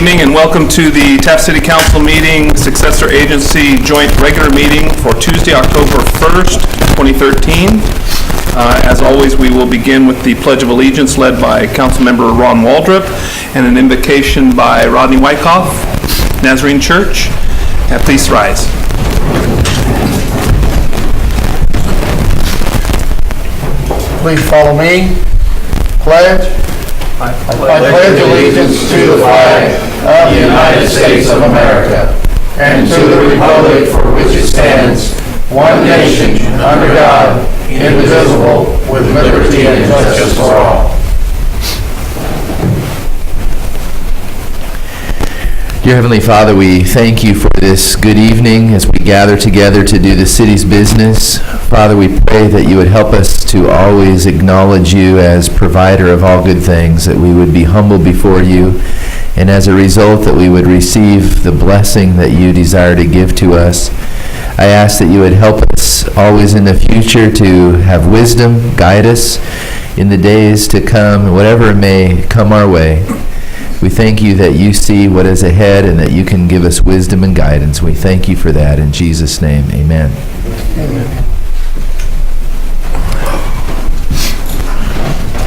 evening and welcome to the Taft City Council meeting, successor agency joint regular meeting for Tuesday, October 1st, 2013. As always, we will begin with the Pledge of Allegiance led by Councilmember Ron Waldrop and an invocation by Rodney Wyckoff, Nazarene Church. Please rise. Please follow me. Pledge. I pledge allegiance to the flag of the United States of America and to the republic for which it stands, one nation, under God, indivisible, with liberty and justice for all. Dear Heavenly Father, we thank you for this good evening as we gather together to do the city's business. Father, we pray that you would help us to always acknowledge you as provider of all good things, that we would be humble before you, and as a result that we would receive the blessing that you desire to give to us. I ask that you would help us always in the future to have wisdom, guide us in the days to come, whatever may come our way. We thank you that you see what is ahead and that you can give us wisdom and guidance. We thank you for that in Jesus' name. Amen. Amen.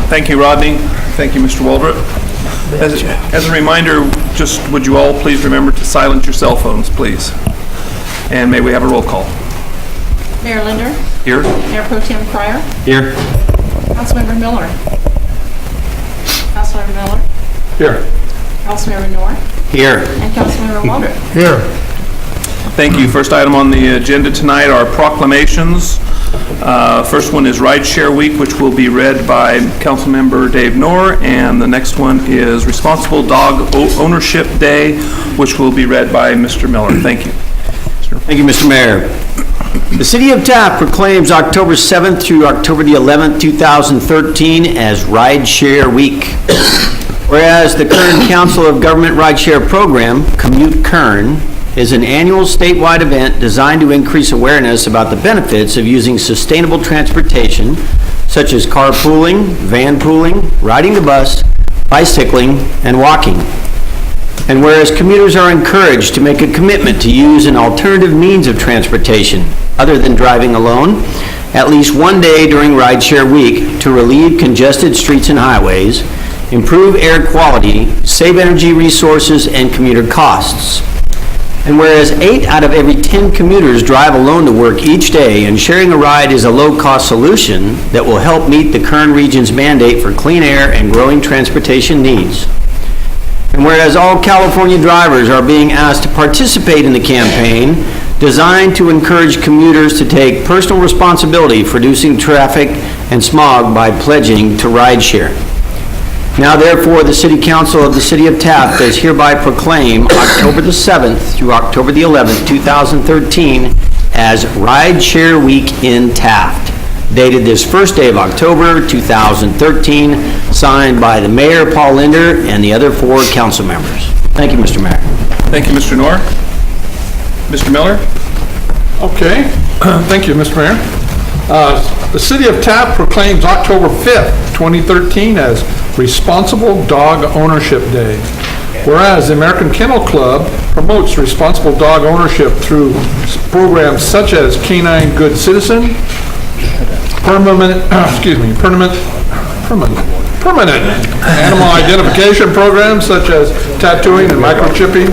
Thank you, Rodney. Thank you, Mr. Waldrop. As a reminder, just would you all please remember to silence your cell phones, please. And may we have a roll call. Mayor Linder. Here. Mayor Pro Tem Cryer. Here. Councilmember Miller. Councilmember Miller. Here. Councilmember Noor. Here. And Councilmember Waldrop. Here. Thank you. First item on the agenda tonight are proclamations. First one is Rideshare Week, which will be read by Councilmember Dave Noor, and the next one is Responsible Dog Ownership Day, which will be read by Mr. Miller. Thank you. Thank you, Mr. Mayor. The City of Taft proclaims October 7th through October the 11th, 2013 as Rideshare Week. Whereas the Kern Council of Government Rideshare Program, Commute Kern, is an annual statewide event designed to increase awareness about the benefits of using sustainable transportation, such as carpooling, van pooling, riding the bus, bicycling, and walking. And whereas commuters are encouraged to make a commitment to use an alternative means of transportation other than driving alone, at least one day during Rideshare Week to relieve congested streets and highways, improve air quality, save energy resources, and commuter costs. And whereas 8 out of every 10 commuters drive alone to work each day, and sharing a ride is a low-cost solution that will help meet the Kern region's mandate for clean air and growing transportation needs. And whereas all California drivers are being asked to participate in the campaign designed to encourage commuters to take personal responsibility for reducing traffic and smog by pledging to rideshare. Now therefore, the City Council of the City of Taft does hereby proclaim October the 7th through October the 11th, 2013 as Rideshare Week in Taft, dated this first day of October 2013, signed by the Mayor, Paul Linder, and the other 4 council members. Thank you, Mr. Mayor. Thank you, Mr. Noor. Mr. Miller? Okay, thank you, Mr. Mayor. The City of Taft proclaims October 5th, 2013 as Responsible Dog Ownership Day. Whereas the American Kennel Club promotes responsible dog ownership through programs such as Canine Good Citizen, permanent animal identification programs such as tattooing and microchipping.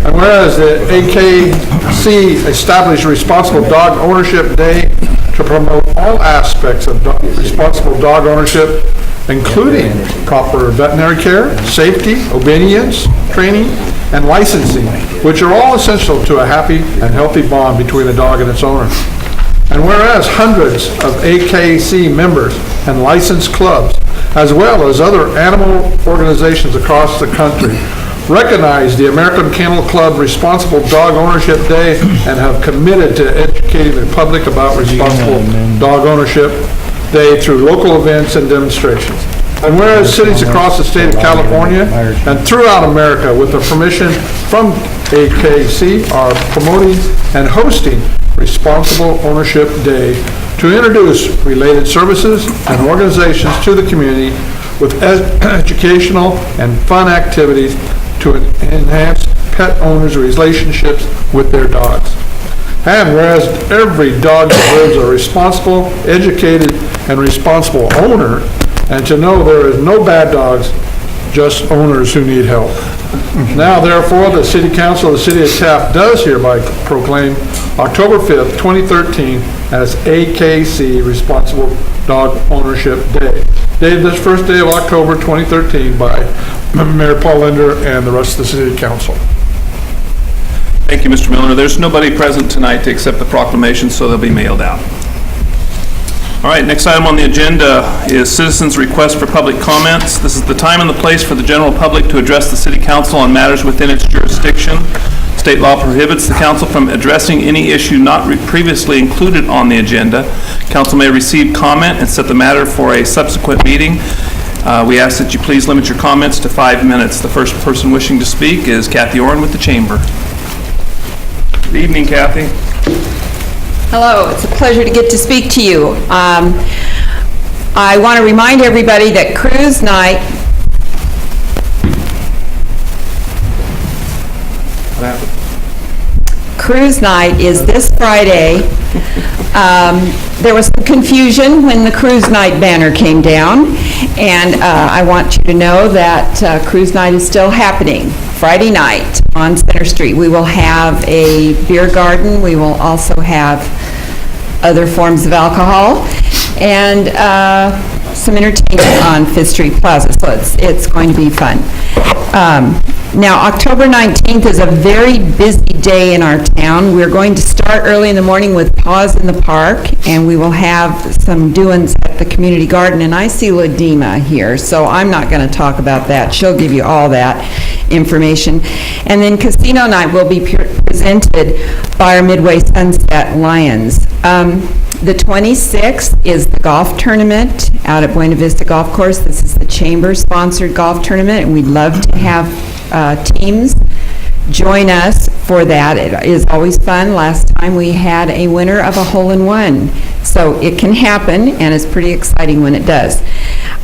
And whereas the AKC established Responsible Dog Ownership Day to promote all aspects of responsible dog ownership, including proper veterinary care, safety, obedience, training, and licensing, which are all essential to a happy and healthy bond between a dog and its owner. And whereas hundreds of AKC members and licensed clubs, as well as other animal organizations across the country, recognize the American Kennel Club Responsible Dog Ownership Day and have committed to educating the public about responsible dog ownership Day through local events and demonstrations. And whereas cities across the state of California and throughout America, with the permission from AKC, are promoting and hosting Responsible Ownership Day to introduce related services and organizations to the community with educational and fun activities to enhance pet owners' relationships with their dogs. And whereas every dog deserves a responsible, educated, and responsible owner, and to know there is no bad dogs, just owners who need help. Now therefore, the City Council of the City of Taft does hereby proclaim October 5th, 2013 as AKC Responsible Dog Ownership Day. Dated this first day of October 2013 by Mayor Paul Linder and the rest of the City Council. Thank you, Mr. Miller. There's nobody present tonight to accept the proclamation, so they'll be mailed out. All right, next item on the agenda is citizens' request for public comments. This is the time and the place for the general public to address the city council on matters within its jurisdiction. State law prohibits the council from addressing any issue not previously included on the agenda. Council may receive comment and set the matter for a subsequent meeting. We ask that you please limit your comments to 5 minutes. The first person wishing to speak is Kathy Orrin with the Chamber. Good evening, Kathy. Hello, it's a pleasure to get to speak to you. I want to remind everybody that cruise night, is this Friday. There was some confusion when the cruise night banner came down, and I want you to know that cruise night is still happening. Friday night on Center Street. We will have a beer garden. We will also have other forms of alcohol and some entertainment on Fifth Street Plaza. So it's going to be fun. Now, October 19th is a very busy day in our town. We're going to start early in the morning with Paws in the Park, and we will have some doings at the community garden. And I see Ladima here, so I'm not going to talk about that. She'll give you all that information. And then Casino Night will be presented by our Midway Sunset Lions. The 26th is the golf tournament out at Buena Vista Golf Course. This is the Chamber-sponsored golf tournament, and we'd love to have teams join us for that. It is always fun. Last time we had a winner of a hole-in-one. So it can happen, and it's pretty exciting when it does.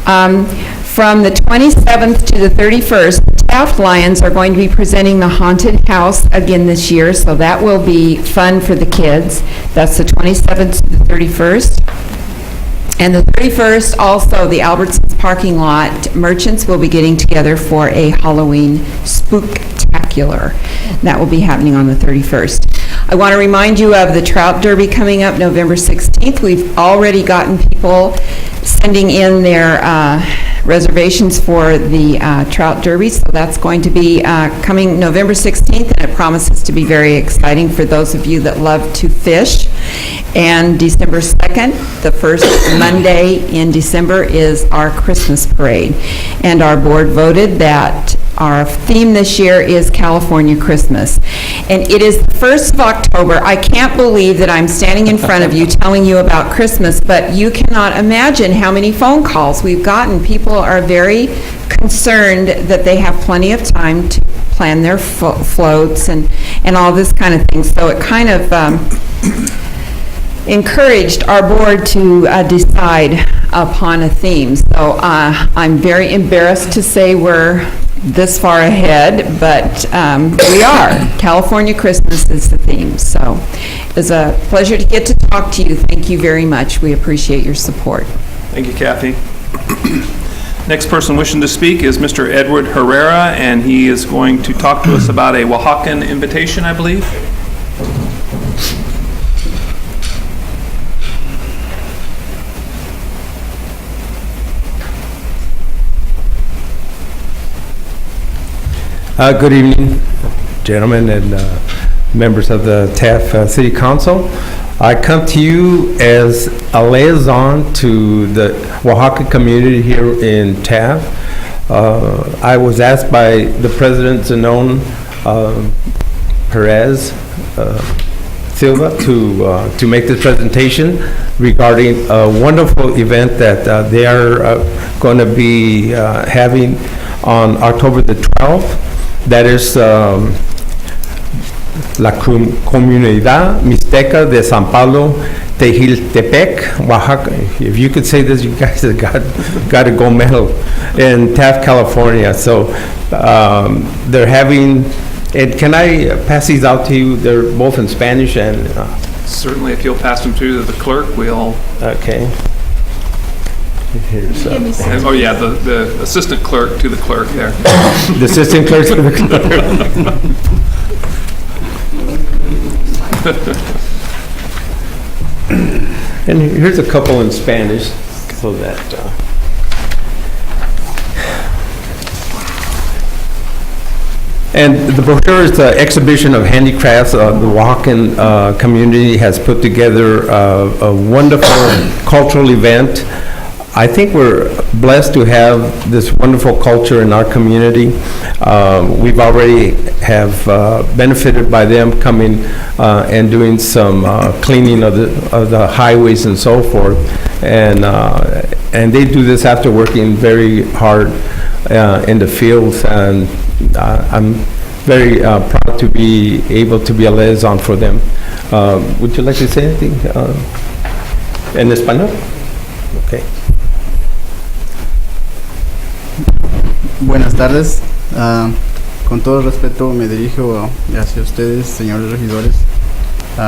From the 27th to the 31st, the Taft Lions are going to be presenting the Haunted House again this year, so that will be fun for the kids. That's the 27th to the 31st. And the 31st, also, the Albertsons parking lot merchants will be getting together for a Halloween spooktacular. That will be happening on the 31st. I want to remind you of the Trout Derby coming up November 16th. We've already gotten people sending in their reservations for the Trout Derby, so that's going to be coming November 16th, and it promises to be very exciting for those of you that love to fish. And December 2nd, the first Monday in December, is our Christmas parade. And our board voted that our theme this year is California Christmas. And it is the 1st of October. I can't believe that I'm standing in front of you telling you about Christmas, but you cannot imagine how many phone calls we've gotten. People are very concerned that they have plenty of time to plan their floats and all this kind of thing. So it kind of encouraged our board to decide upon a theme. So I'm very embarrassed to say we're this far ahead, but we are. California Christmas is the theme. So it was a pleasure to get to talk to you. Thank you very much. We appreciate your support. Thank you, Kathy. Next person wishing to speak is Mr. Edward Herrera, and he is going to talk to us about a Oaxacan invitation, I believe. Good evening, gentlemen and members of the Taft City Council. I come to you as a liaison to the Oaxaca community here in Taft. I was asked by the President Zenon Perez Silva to make this presentation regarding a wonderful event that they are going to be having on October the 12th. That is la comunidad mixteca de San Pablo, Tejiltepec, Oaxaca. If you could say this, you guys have got a gold medal in Taft, California. So they're having, and can I pass these out to you? They're both in Spanish and, Certainly, if you'll pass them through to the clerk, we'll, okay. Here's, Give me some. oh yeah, the assistant clerk to the clerk there. the assistant clerk to the clerk. And here's a couple in Spanish, so that, and the brochure is the exhibition of handicrafts. The Oaxacan community has put together a wonderful cultural event. I think we're blessed to have this wonderful culture in our community. We've already have benefited by them coming and doing some cleaning of the highways and so forth. And they do this after working very hard in the fields. And I'm very proud to be able to be a liaison for them. Would you like to say anything en español? Okay. Buenas tardes. Con todo respeto me dirijo hacia ustedes, señores regidores.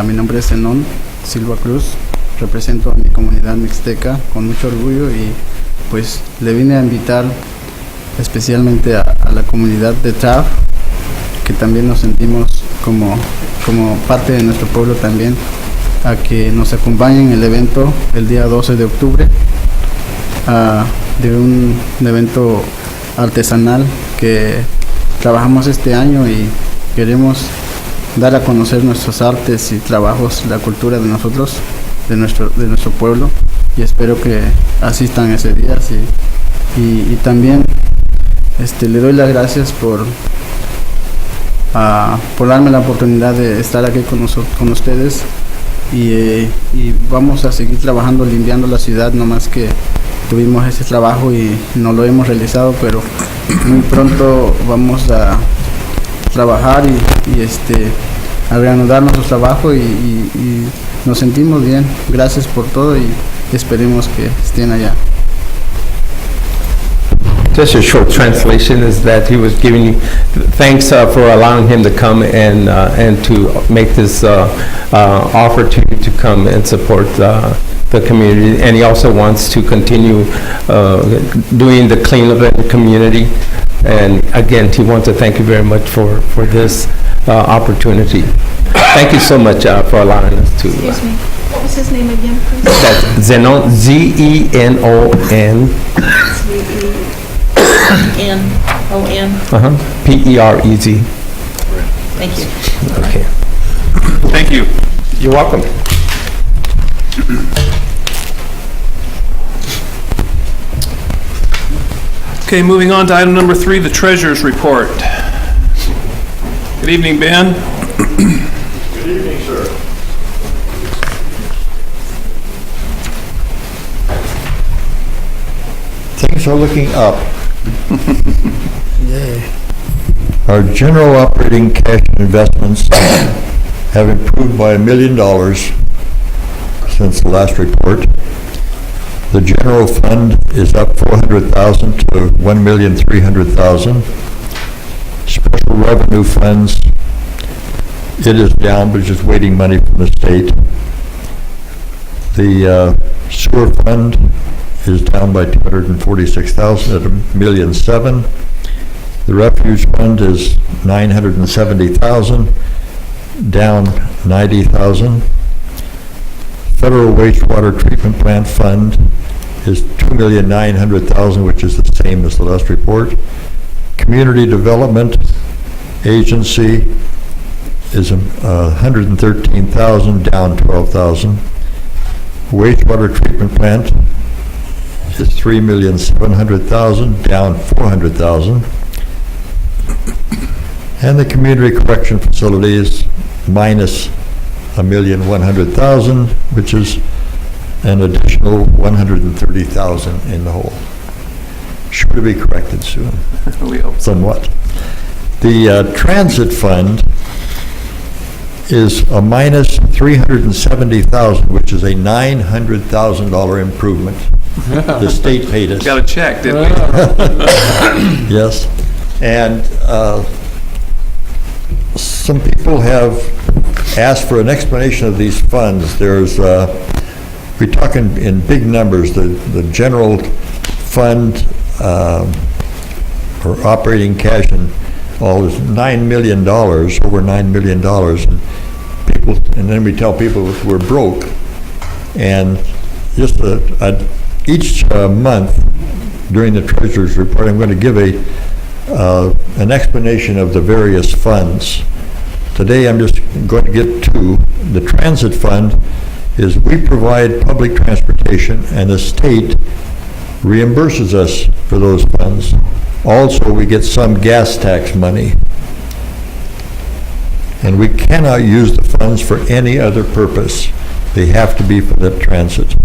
Mi nombre es Zenón Silva Cruz. Represento a mi comunidad mixteca con mucho orgullo y pues le vine a invitar especialmente a la comunidad de Taft, que también nos sentimos como parte de nuestro pueblo también, a que nos acompañen en el evento el día 12 de octubre, de un evento artesanal que trabajamos este año y queremos dar a conocer nuestros artes y trabajos, la cultura de nosotros, de nuestro pueblo, y espero que asistan ese día. Sí. Y también le doy las gracias por darme la oportunidad de estar aquí con ustedes y vamos a seguir trabajando, limpiando la ciudad, no más que tuvimos ese trabajo y no lo hemos realizado, pero muy pronto vamos a trabajar y a reanudar nuestro trabajo y nos sentimos bien. Gracias por todo y esperemos que estén allá. Just a short translation is that he was giving you thanks for allowing him to come and to make this offer to you to come and support the community, and he also wants to continue doing the cleanup in the community. And again, he wants to thank you very much for this opportunity. Thank you so much for allowing us to. Excuse me, what was his name again, please? That's Zenon, Z-E-N-O-N. N-O-N, P-E-R-E-Z. thank you. Okay. Thank you. You're welcome. Okay, moving on to item number 3, the treasurer's report. Good evening, Ben. Good evening, sir. Things are looking up. Our general operating cash and investments have improved by $1 million since the last report. The general fund is up $400,000 to $1,300,000. Special revenue funds, it is down, but just waiting money from the state. The sewer fund is down by $246,000 at $1,700,000. The refuge fund is $970,000, down $90,000. Federal wastewater treatment plant fund is $2,900,000, which is the same as the last report. Community Development Agency is $113,000, down $12,000. Wastewater treatment plant is $3,700,000, down $400,000. And the community correction facility is minus $1,100,000, which is an additional $130,000 in the hole. Sure to be corrected soon. We hope so. Somewhat. The transit fund is a minus $370,000, which is a $900,000 improvement. The state paid us. Got a check, didn't we? Yes. And some people have asked for an explanation of these funds. There's, we're talking in big numbers, the general fund or operating cash and all is $9 million, over $9 million. And people, and then we tell people we're broke. And just each month during the treasurer's report, I'm going to give an explanation of the various funds. Today, I'm just going to get to the transit fund. Is we provide public transportation, and the state reimburses us for those funds. Also, we get some gas tax money. And we cannot use the funds for any other purpose. They have to be for the transit.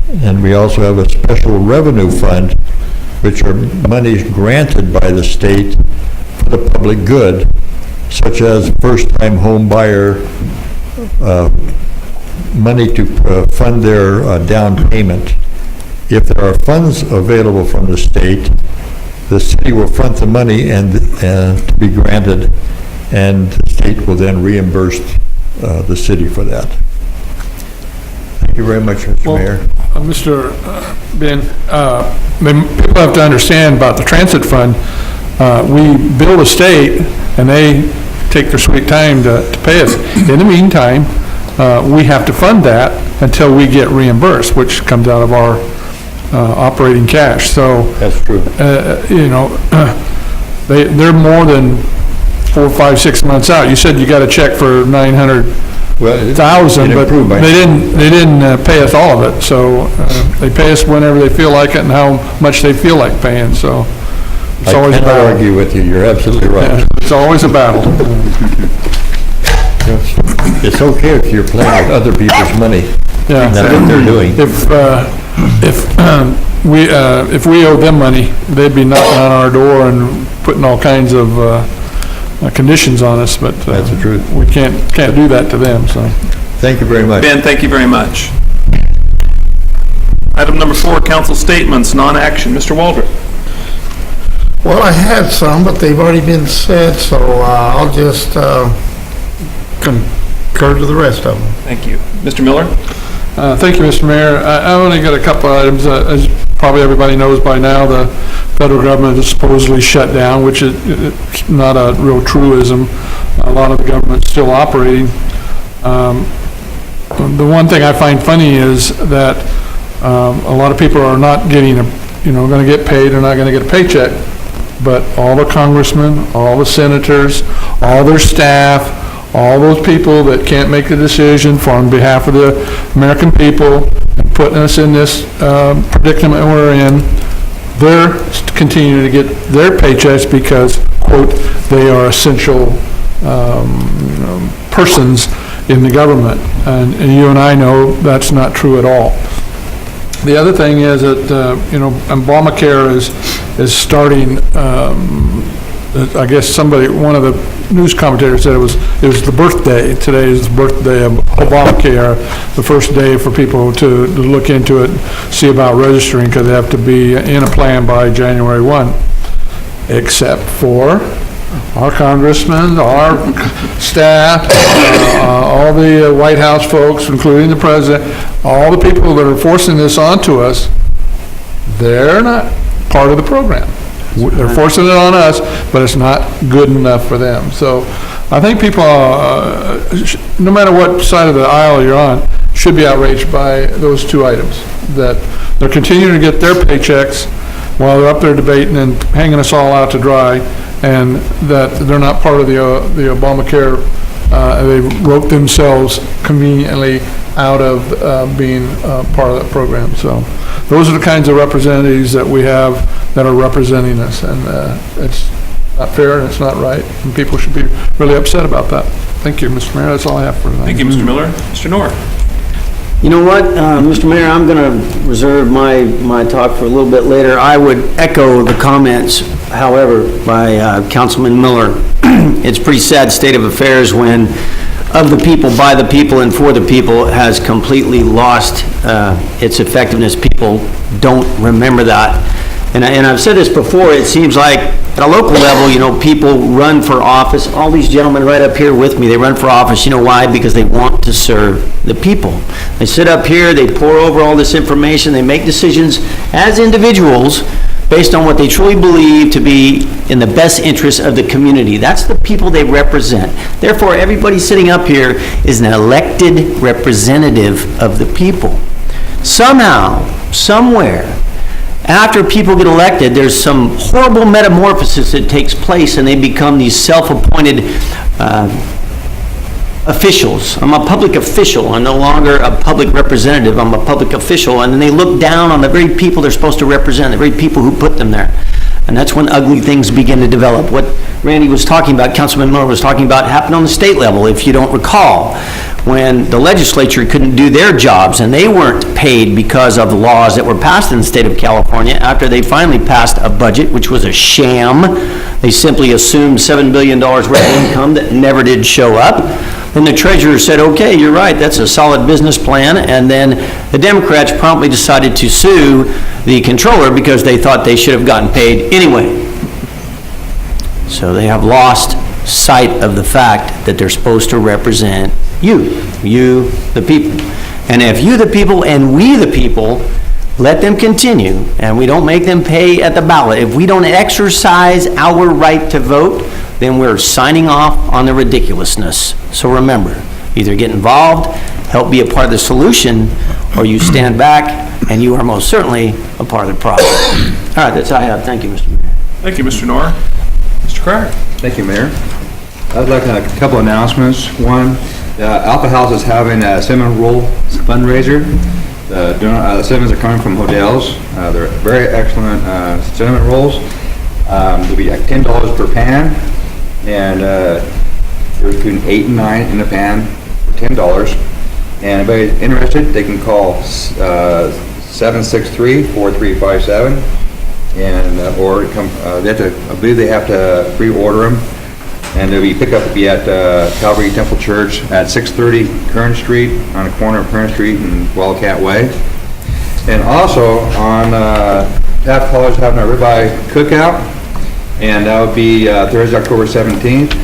And we also have a special revenue fund, which are monies granted by the state for the public good, such as first-time home buyer money to fund their down payment. If there are funds available from the city will front the money and to be granted, and the state will then reimburse the city for that. Thank you very much, Mr. Mayor. Mr. Ben, people have to understand about the transit fund. We bill the state, and they take their sweet time to pay us. In the meantime, we have to fund that until we get reimbursed, which comes out of our operating cash. So That's true. you know, they're more than 4, 5, 6 months out. You said you got a check for $900,000, but they didn't pay us all of it. So they pay us whenever they feel like it and how much they feel like paying. So it's always a battle. I cannot argue with you. You're absolutely right. Yeah, it's always a battle. It's okay if you're playing with other people's money. Yeah. That's what they're doing. If we owe them money, they'd be knocking on our door and putting all kinds of conditions on us, but That's the truth. we can't do that to them, so. Thank you very much. Ben, thank you very much. Item number 4, council statements, non-action. Mr. Waldron. Well, I had some, but they've already been said, so I'll just concur to the rest of them. Thank you. Mr. Miller? Thank you, Mr. Mayor. I only got a couple of items. As probably everybody knows by now, the federal government is supposedly shut down, which is it's not a real truism. A lot of the government's still operating. The one thing I find funny is that a lot of people are not getting going to get paid. They're not going to get a paycheck. But all the congressmen, all the senators, all their staff, all those people that can't make the decision on behalf of the American people and putting us in this predicament we're in, they're continuing to get their paychecks because, quote, they are essential persons in the government. And you and I know that's not true at all. The other thing is that, Obamacare is starting, I guess one of the news commentators said it was the birthday. Today is the birthday of Obamacare, the first day for people to look into it, see about registering, because they have to be in a plan by January 1, except for our congressmen, our staff, all the White House folks, including the president, all the people that are forcing this onto us, they're not part of the program. They're forcing it on us, but it's not good enough for them. So I think people, no matter what side of the aisle you're on, should be outraged by those two items, that they're continuing to get their paychecks while they're up there debating and hanging us all out to dry, and that they're not part of the Obamacare. They wrote themselves conveniently out of being part of that program. So those are the kinds of representatives that we have that are representing us, and it's not fair and it's not right, and people should be really upset about that. Thank you, Mr. Mayor. That's all I have for tonight. Thank you, Mr. Miller. Mr. Knorr? You know what, Mr. Mayor, I'm going to reserve my talk for a little bit later. I would echo the comments, however, by Councilman Miller. it's a pretty sad state of affairs when of the people, by the people, and for the people has completely lost its effectiveness. People don't remember that. And I've said this before, it seems like at a local level, people run for office. All these gentlemen right up here with me, they run for office. You know why? Because they want to serve the people. They sit up here, they pour over all this information, they make decisions as individuals based on what they truly believe to be in the best interest of the community. That's the people they represent. Therefore, everybody sitting up here is an elected representative of the people. Somehow, somewhere, after people get elected, there's some horrible metamorphosis that takes place, and they become these self-appointed officials. I'm a public official. I'm no longer a public representative. I'm a public official. And then they look down on the very people they're supposed to represent, the very people who put them there. And that's when ugly things begin to develop. What Randy was talking about, Councilman Miller was talking about, happened on the state level, if you don't recall, when the legislature couldn't do their jobs and they weren't paid because of the laws that were passed in the state of California after they finally passed a budget, which was a sham. They simply assumed $7 billion worth of income that never did show up. Then the treasurer said, okay, you're right, that's a solid business plan. And then the Democrats promptly decided to sue the controller because they thought they should have gotten paid anyway. So they have lost sight of the fact that they're supposed to represent you, the people. And if you, the people, and we, the people, let them continue, and we don't make them pay at the ballot, if we don't exercise our right to vote, then we're signing off on the ridiculousness. So remember, either get involved, help be a part of the solution, or you stand back, and you are most certainly a part of the problem. All right, that's all I have. Thank you, Mr. Mayor. Thank you, Mr. Nora. Mr. Cryer. Thank you, Mayor. I'd like a couple announcements. One, Alpha House is having a cinnamon roll fundraiser. The cinnamons are coming from Hodell's. They're very excellent cinnamon rolls. They'll be like $10 per pan, and they're between 8 and 9 in the pan for $10. And if anybody's interested, they can call 763-4357, and or come. They have to, I believe they have to pre-order them. And there'll be pickup will be at Calvary Temple Church at 630 Kern Street, on the corner of Kern Street and Wildcat Way. And also on Taft College having a ribeye cookout, and that would be Thursday, October 17th,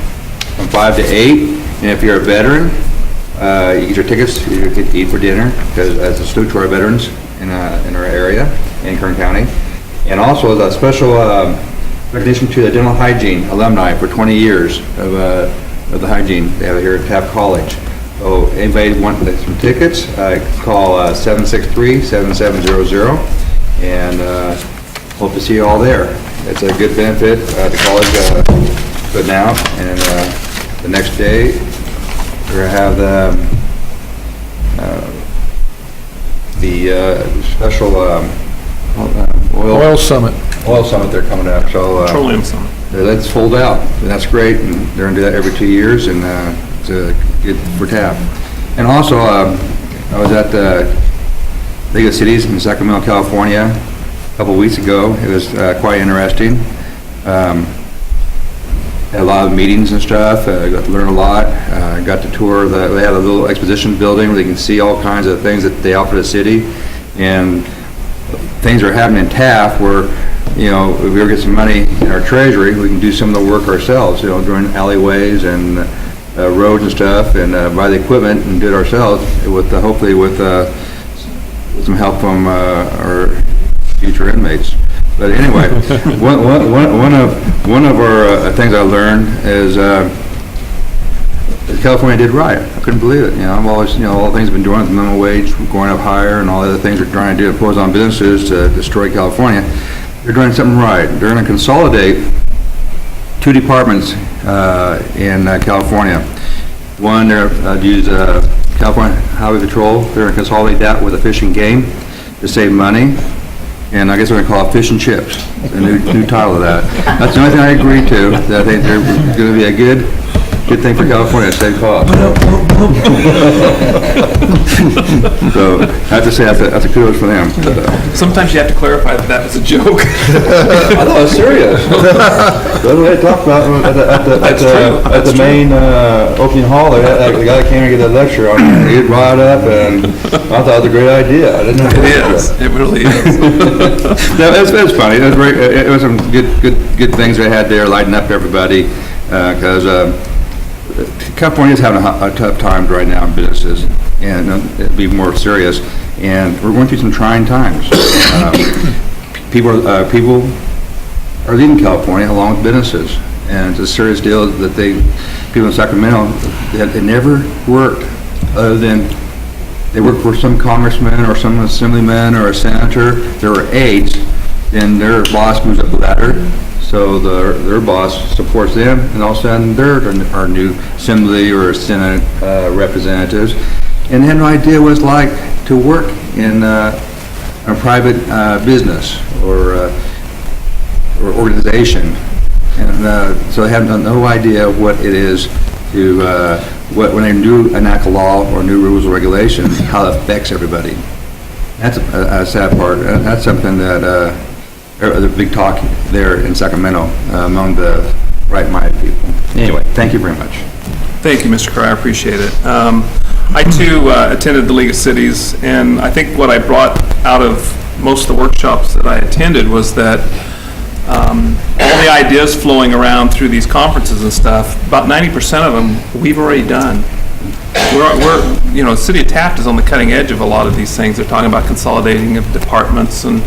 from 5 to 8. And if you're a veteran, you get your tickets. You get to eat for dinner, because as a salute to our veterans in our area in Kern County. And also the special recognition to the dental hygiene alumni for 20 years of the hygiene they have here at Taft College. So anybody want some tickets, call 763-7700, and hope to see you all there. It's a good benefit the college putting out. And the next day we're going to have the special Oil Summit. Oil Summit they're coming up. So Petroleum Summit. that's sold out, and that's great. And they're going to do that every 2 years, and it's good for Taft. And also, I was at the League of Cities in Sacramento, California, a couple of weeks ago. It was quite interesting. Had a lot of meetings and stuff. Got to learn a lot. Got to tour. They had a little exposition building where they can see all kinds of things that they offer the city, and things are happening in Taft where, if we ever get some money in our treasury, we can do some of the work ourselves, during alleyways and roads and stuff, and buy the equipment and do it ourselves with hopefully with some help from our future inmates. But anyway, one of our things I learned is California did right. I couldn't believe it. I'm always, all the things have been doing with the minimum wage going up higher and all the other things they're trying to do to impose on businesses to destroy California. They're doing something right. They're going to consolidate 2 departments in California. One, they're use California Highway Patrol. They're going to consolidate that with a Fish and Game to save money. And I guess we're going to call it Fish and Chips, the new title of that. That's the only thing I agree to, that I think they're going to be a good thing for California to save costs. So I have to say, that's a kudos for them. Sometimes you have to clarify that that was a joke. I thought it was serious. That's what they talked about at the main opening hall. The guy that came and gave that lecture on it, he brought it up, and I thought it was a great idea. I didn't know. It is. It really is. No, it was funny. It was great. It was some good things they had there, lighting up everybody, because California's having a tough time right now in businesses, and it'll be more serious. And we're going through some trying times. People are leaving California along with businesses, and it's a serious deal that people in Sacramento, they never worked other than they worked for some congressman or some assemblyman or a senator. There were aides, then their boss moves up the ladder, so their boss supports them, and all of a sudden they're our new assembly or senate representatives, and they had no idea what it's like to work in a private business or organization, and so they have no idea what it is to when they enact a law or new rules or regulations, how it affects everybody. That's a sad part. That's something that the big talk there in Sacramento among the right-minded people. Anyway, thank you very much. Thank you, Mr. Cryer. I appreciate it. I too attended the League of Cities, and I think what I brought out of most of the workshops that I attended was that all the ideas flowing around through these conferences and stuff, about 90% of them we've already done. We're City of Taft is on the cutting edge of a lot of these things. They're talking about consolidating of departments and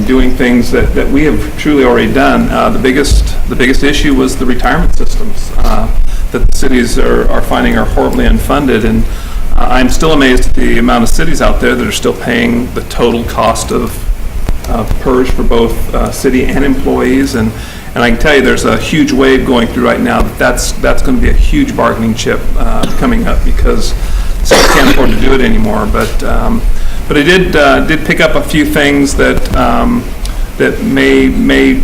doing things that we have truly already done. The biggest issue was the retirement systems that the cities are finding are horribly unfunded, and I'm still amazed at the amount of cities out there that are still paying the total cost of PERS for both city and employees, and I can tell you there's a huge wave going through right now that's going to be a huge bargaining chip coming up because cities can't afford to do it anymore. But I did pick up a few things that may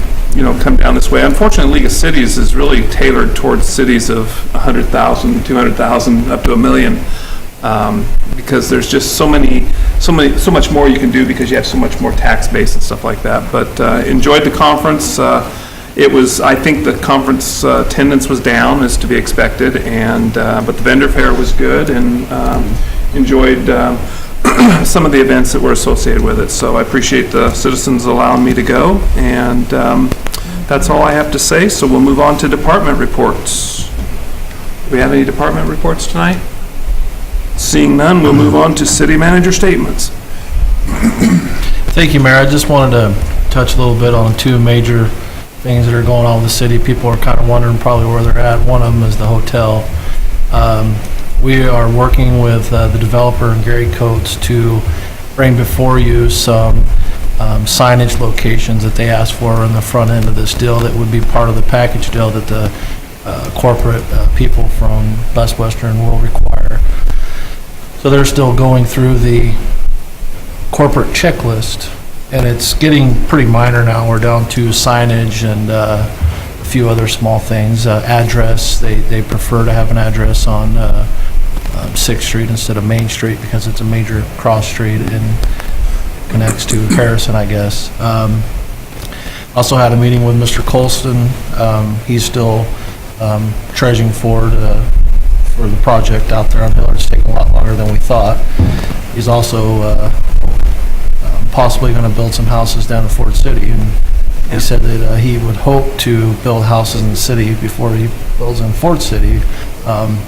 come down this way. Unfortunately, League of Cities is really tailored towards cities of 100,000, 200,000, up to 1 million, because there's just so much more you can do because you have so much more tax base and stuff like that. But enjoyed the conference. I think the conference attendance was down, as to be expected, but the vendor fair was good, and enjoyed some of the events that were associated with it. So I appreciate the citizens allowing me to go, and that's all I have to say. So we'll move on to department reports. Do we have any department reports tonight? Seeing none, we'll move on to city manager statements. Thank you, Mayor. I just wanted to touch a little bit on two major things that are going on with the city. People are kind of wondering probably where they're at. One of them is the hotel. We are working with the developer, Gary Coates, to bring before you some signage locations that they asked for in the front end of this deal that would be part of the package deal that the corporate people from Best Western will require. So they're still going through the corporate checklist, and it's getting pretty minor now. We're down to signage and a few other small things. Address, they prefer to have an address on 6th Street instead of Main Street because it's a major cross street and connects to Harrison, I guess. Also had a meeting with Mr. Colston. He's still trudging forward for the project out there on Hillard. It's taking a lot longer than we thought. He's also possibly going to build some houses down in Ford City, and he said that he would hope to build houses in the city before he builds in Ford City,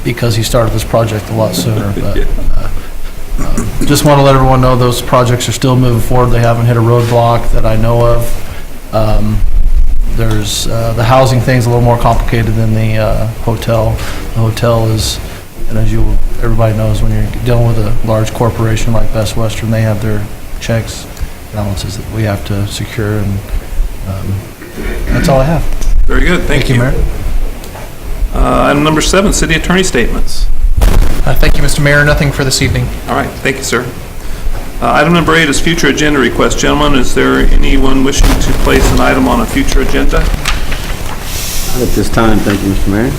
because he started this project a lot sooner. But just want to let everyone know those projects are still moving forward. They haven't hit a roadblock that I know of. There's the housing thing's a little more complicated than the hotel. The hotel is, and as everybody knows, when you're dealing with a large corporation like Best Western, they have their checks, balances that we have to secure, and that's all I have. Very good. Thank you, Mayor. Item number 7, city attorney statements. Thank you, Mr. Mayor. Nothing for this evening. All right. Thank you, sir. Item number 8 is future agenda request. Gentlemen, is there anyone wishing to place an item on a future agenda? At this time, thank you, Mr. Mayor.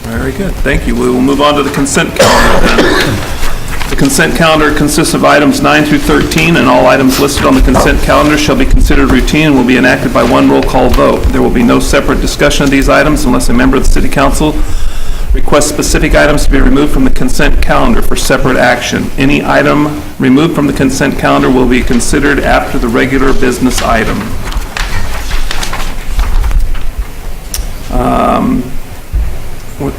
Very good, thank you. We will move on to the consent calendar then. The consent calendar consists of items 9 through 13, and all items listed on the consent calendar shall be considered routine and will be enacted by one roll call vote. There will be no separate discussion of these items unless a member of the city council requests specific items to be removed from the consent calendar for separate action. Any item removed from the consent calendar will be considered after the regular business item.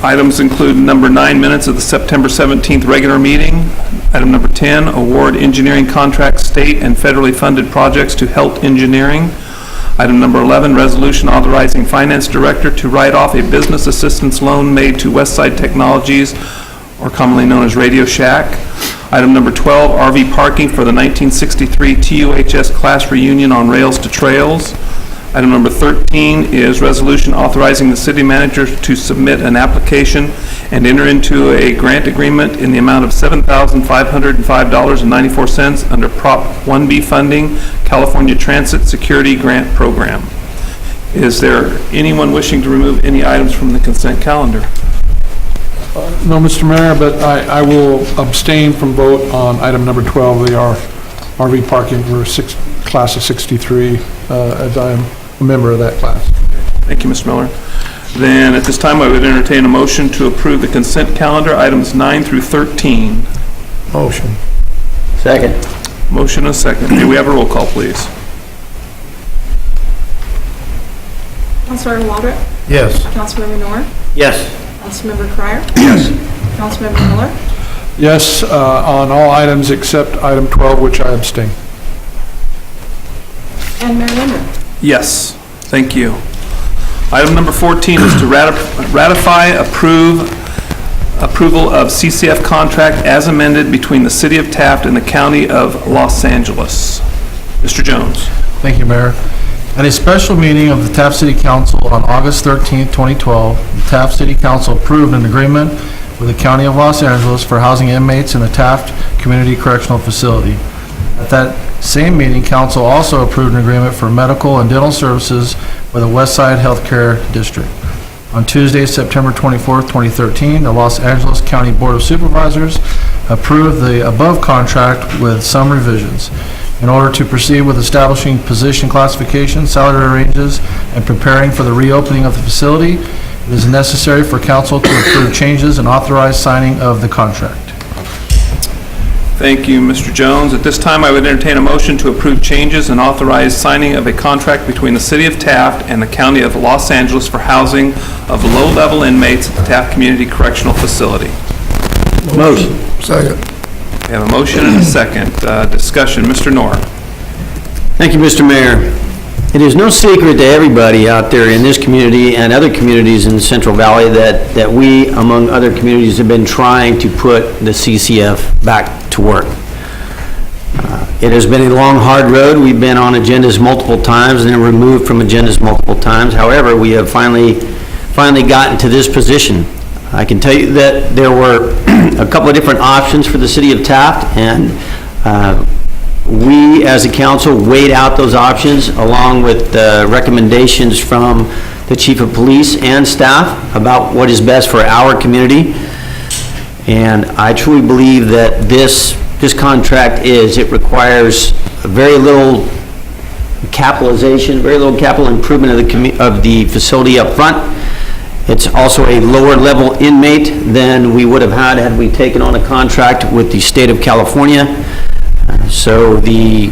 Items include number 9, minutes of the September 17th regular meeting. Item number 10, award engineering contract state and federally funded projects to Helt Engineering. Item number 11, resolution authorizing finance director to write off a business assistance loan made to Westside Technologies, or commonly known as Radio Shack. Item number 12, RV parking for the 1963 TUHS class reunion on Rails to Trails. Item number 13 is resolution authorizing the city manager to submit an application and enter into a grant agreement in the amount of $7,505.94 under Prop 1B funding, California Transit Security Grant Program. Is there anyone wishing to remove any items from the consent calendar? No, Mr. Mayor, but I will abstain from vote on item number 12, the RV parking for class of 63, as I am a member of that class. Thank you, Mr. Miller. Then, at this time, I would entertain a motion to approve the consent calendar, items 9 through 13. Motion. Second. Motion and a second. May we have a roll call, please? Councilmember Waldrop? Yes. Councilmember Noor? Yes. Councilmember Crier? Yes. Councilmember Miller? Yes, on all items except item 12, which I abstain. And Mayor Linder? Yes, thank you. Item number 14 is to ratify approval of CCF contract as amended between the City of Taft and the County of Los Angeles. Mr. Jones. Thank you, Mayor. At a special meeting of the Taft City Council on August 13th, 2012, the Taft City Council approved an agreement with the County of Los Angeles for housing inmates in the Taft Community Correctional Facility. At that same meeting, council also approved an agreement for medical and dental services with the Westside Healthcare District. On Tuesday, September 24th, 2013, the Los Angeles County Board of Supervisors approved the above contract with some revisions. In order to proceed with establishing position classification, salary ranges, and preparing for the reopening of the facility, it is necessary for council to approve changes and authorize signing of the contract. Thank you, Mr. Jones. At this time, I would entertain a motion to approve changes and authorize signing of a contract between the City of Taft and the County of Los Angeles for housing of low-level inmates at the Taft Community Correctional Facility. Motion. Second. We have a motion and a second. Discussion. Mr. Noor. Thank you, Mr. Mayor. It is no secret to everybody out there in this community and other communities in the Central Valley that we, among other communities, have been trying to put the CCF back to work. It has been a long, hard road. We've been on agendas multiple times and then removed from agendas multiple times. However, we have finally gotten to this position. I can tell you that there were a couple of different options for the City of Taft, and we, as a council, weighed out those options along with the recommendations from the Chief of Police and staff about what is best for our community. And I truly believe that this contract it requires very little capitalization, very little capital improvement of the facility up front. It's also a lower level inmate than we would have had we taken on a contract with the state of California. So the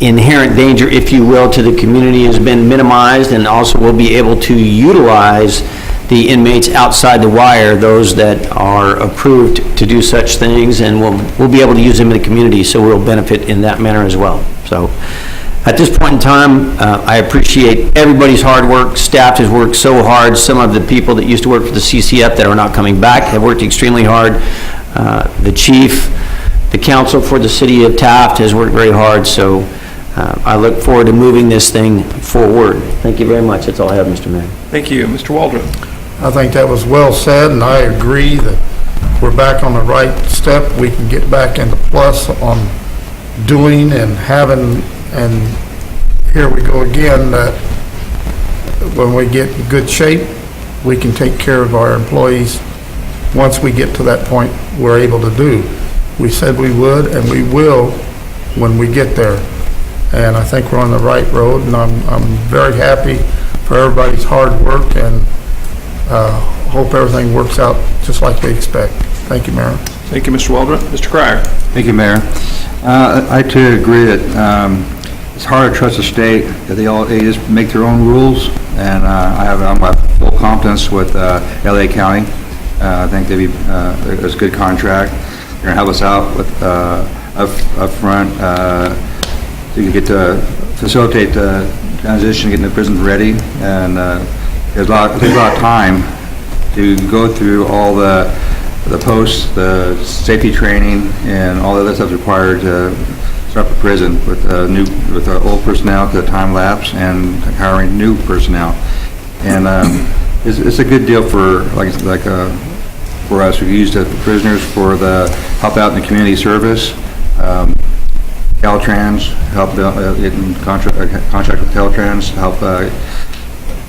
inherent danger, if you will, to the community has been minimized, and also we'll be able to utilize the inmates outside the wire, those that are approved to do such things, and we'll be able to use them in the community, so we'll benefit in that manner as well. So at this point in time, I appreciate everybody's hard work. Staff has worked so hard. Some of the people that used to work for the CCF that are not coming back have worked extremely hard. The chief, the council for the City of Taft has worked very hard, so I look forward to moving this thing forward. Thank you very much. That's all I have, Mr. Mayor. Thank you. Mr. Waldron. I think that was well said, and I agree that we're back on the right step. We can get back into plus on doing and having, and here we go again, that when we get in good shape, we can take care of our employees once we get to that point we're able to do. We said we would, and we will when we get there. And I think we're on the right road, and I'm very happy for everybody's hard work, and hope everything works out just like we expect. Thank you, Mayor. Thank you, Mr. Waldron. Mr. Cryer. Thank you, Mayor. I too agree that it's hard to trust the state, that they just make their own rules, and I have full confidence with LA County. I think there's a good contract. They're going to help us out with up front to get to facilitate the transition, getting the prisons ready, and it takes a lot of time to go through all the posts, the safety training, and all the other stuff required to start the prison with old personnel to time lapse and hiring new personnel. And it's a good deal for for us. We use the prisoners for the help out in the community service. Caltrans help in contract with Caltrans to help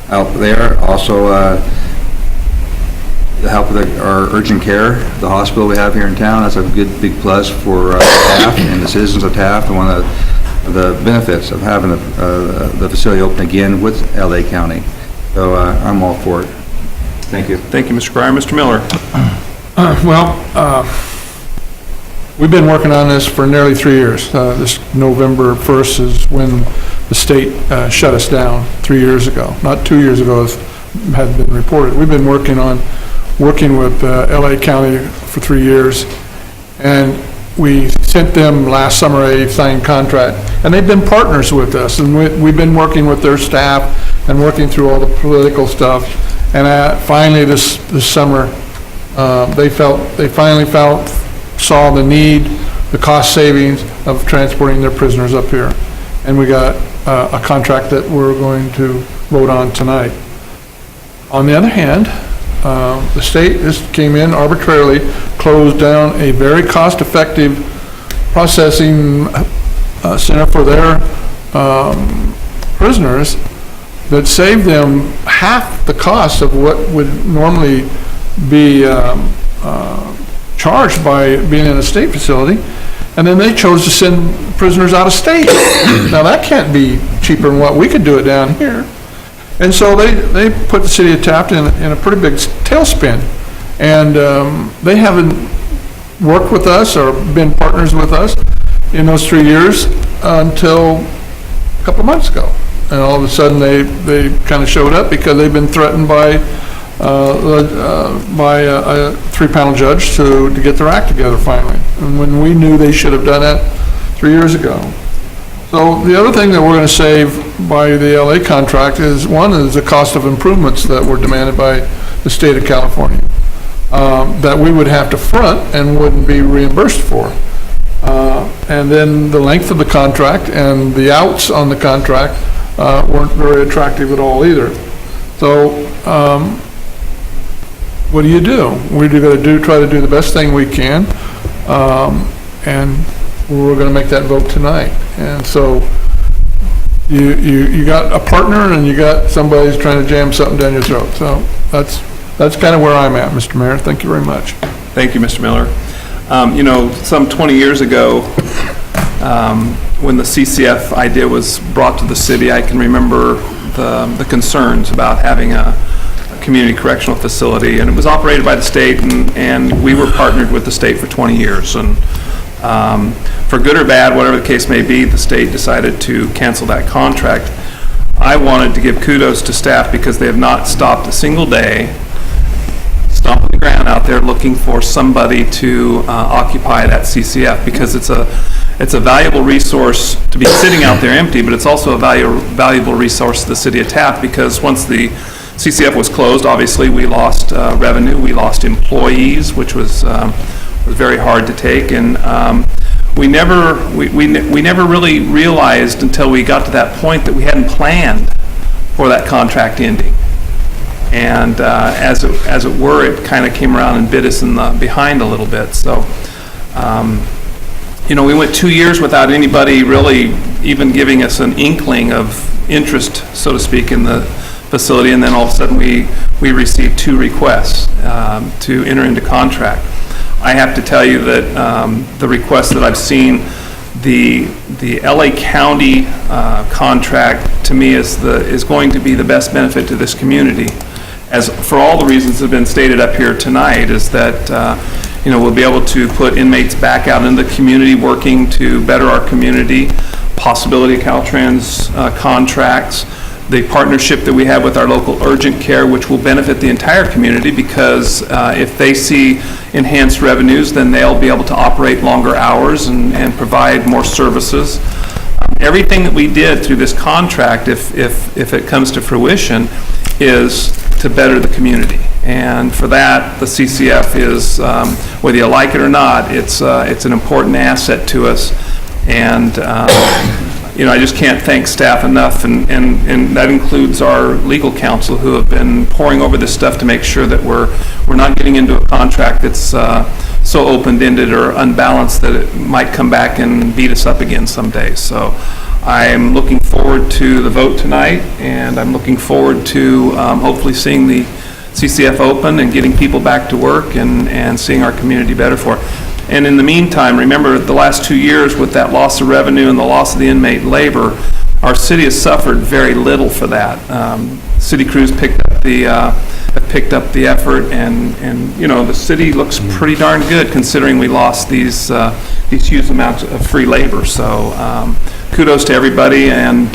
out there. Also, the help with our urgent care, the hospital we have here in town. That's a good big plus for Taft and the citizens of Taft, and one of the benefits of having the facility open again with LA County. So I'm all for it. Thank you. Thank you, Mr. Cryer. Mr. Miller. We've been working on this for nearly 3 years. This November 1st is when the state shut us down 3 years ago. Not 2 years ago, as had been reported. We've been working with LA County for 3 years, and we sent them last summer a signed contract, and they've been partners with us, and we've been working with their staff and working through all the political stuff. And finally this summer, they finally saw the need, the cost savings of transporting their prisoners up here. And we got a contract that we're going to vote on tonight. On the other hand, the state just came in arbitrarily, closed down a very cost-effective processing center for their prisoners that saved them half the cost of what would normally be charged by being in a state facility, and then they chose to send prisoners out of state. Now that can't be cheaper than what we could do it down here. And so they put the city of Taft in a pretty big tailspin, and they haven't worked with us or been partners with us in those 3 years until a couple of months ago. And all of a sudden they kind of showed up because they've been threatened by a three-panel judge to get their act together finally, and when we knew they should have done that 3 years ago. So the other thing that we're going to save by the LA contract is, one is the cost of improvements that were demanded by the state of California, that we would have to front and wouldn't be reimbursed for. And then the length of the contract and the outs on the contract weren't very attractive at all either. So what do? We're going to try to do the best thing we can, and we're going to make that vote tonight. And so you got a partner, and you got somebody who's trying to jam something down your throat. So that's kind of where I'm at, Mr. Mayor. Thank you very much. Thank you, Mr. Miller. Some 20 years ago, when the CCF idea was brought to the city, I can remember the concerns about having a community correctional facility, and it was operated by the state, and we were partnered with the state for 20 years. And for good or bad, whatever the case may be, the state decided to cancel that contract. I wanted to give kudos to staff because they have not stopped a single day, stomping the ground out there looking for somebody to occupy that CCF, because it's a valuable resource to be sitting out there empty, but it's also a valuable resource to the city of Taft, because once the CCF was closed, obviously we lost revenue, we lost employees, which was very hard to take, and we never really realized until we got to that point that we hadn't planned for that contract ending. And as it were, it kind of came around and bit us in the behind a little bit. So, we went 2 years without anybody really even giving us an inkling of interest, so to speak, in the facility, and then all of a sudden we received 2 requests to enter into contract. I have to tell you that the requests that I've seen, the LA County contract, to me, is going to be the best benefit to this community. As for all the reasons that have been stated up here tonight, is that we'll be able to put inmates back out in the community working to better our community, possibility of Caltrans contracts, the partnership that we have with our local urgent care, which will benefit the entire community, because if they see enhanced revenues, then they'll be able to operate longer hours and provide more services. Everything that we did through this contract, if it comes to fruition, is to better the community. And for that, the CCF is, whether you like it or not, it's an important asset to us. And I just can't thank staff enough, and that includes our legal counsel, who have been poring over this stuff to make sure that we're not getting into a contract that's so open-ended or unbalanced that it might come back and beat us up again someday. So I'm looking forward to the vote tonight, and I'm looking forward to hopefully seeing the CCF open and getting people back to work and seeing our community better for it. And in the meantime, remember, the last 2 years with that loss of revenue and the loss of the inmate labor, our city has suffered very little for that. City crews have picked up the effort, and the city looks pretty darn good considering we lost these huge amounts of free labor. So kudos to everybody, and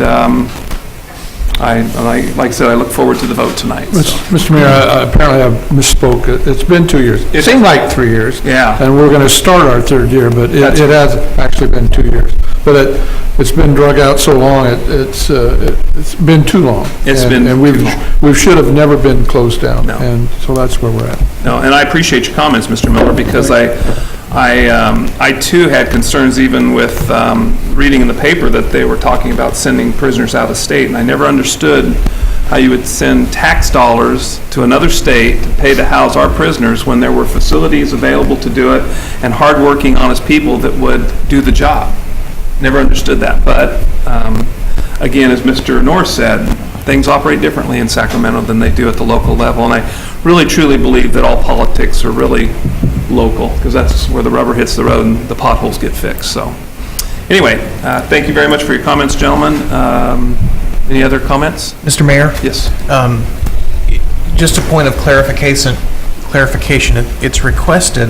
like I said, I look forward to the vote tonight. So. Mr. Mayor, apparently I misspoke. It's been 2 years. It seemed like 3 years. Yeah. And we're going to start our 3rd year, but it has actually been 2 years. But it's been drug out so long, it's been too long. And we should have never been closed down. No. And so that's where we're at. No, and I appreciate your comments, Mr. Miller, because I too had concerns even with reading in the paper that they were talking about sending prisoners out of state, and I never understood how you would send tax dollars to another state to pay to house our prisoners when there were facilities available to do it and hardworking, honest people that would do the job. Never understood that, but again, as Mr. Norris said, things operate differently in Sacramento than they do at the local level, and I really truly believe that all politics are really local, because that's where the rubber hits the road and the potholes get fixed. So anyway, thank you very much for your comments, gentlemen. Any other comments? Mr. Mayor? Yes. Just a point of clarification, it's requested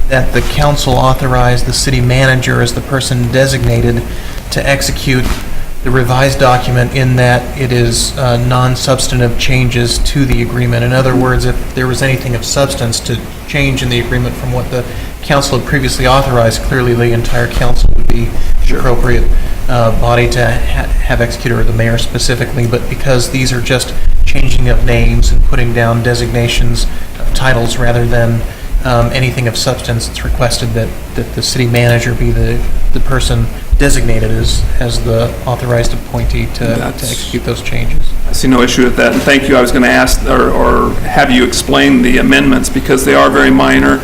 that the council authorize the city manager as the person designated to execute the revised document, in that it is non-substantive changes to the agreement. In other words, if there was anything of substance to change in the agreement from what the council had previously authorized, clearly the entire council would be the appropriate body to have executed, or the mayor specifically. But because these are just changing of names and putting down designations of titles rather than anything of substance, it's requested that the city manager be the person designated as the authorized appointee to execute those changes. I see no issue with that, and thank you. I was going to ask or have you explain the amendments, because they are very minor.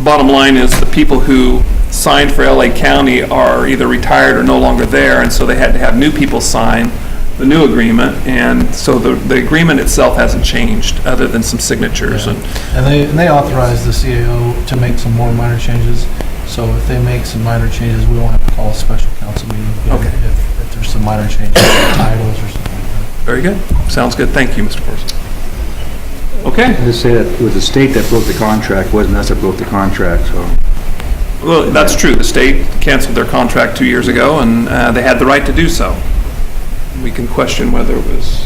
Bottom line is the people who signed for LA County are either retired or no longer there, and so they had to have new people sign the new agreement, and so the agreement itself hasn't changed other than some signatures. Yeah. And they authorized the CAO to make some more minor changes. So if they make some minor changes, we won't have to call a special council meeting again. Okay. If there's some minor changes in titles or something like that. Very good. Sounds good. Thank you, Mr. Forsyth. Okay. Just say that it was the state that broke the contract, wasn't us that broke the contract, so. Well, that's true. The state canceled their contract 2 years ago, and they had the right to do so. We can question whether it was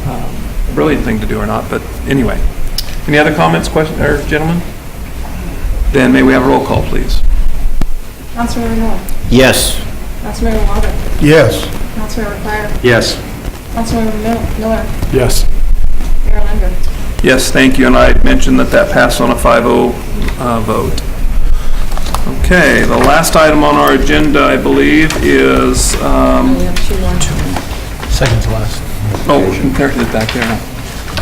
a brilliant thing to do or not, but anyway. Any other comments, gentlemen? Then may we have a roll call, please? Councilmember North. Yes. Councilmember Water. Yes. Councilmember Pryor. Yes. Councilmember Miller. Yes. Mayor Linder. Yes, thank you, and I mentioned that passed on a 5-0 vote. Okay, the last item on our agenda, I believe, is, We have 2 on. Second to last. there it is back there.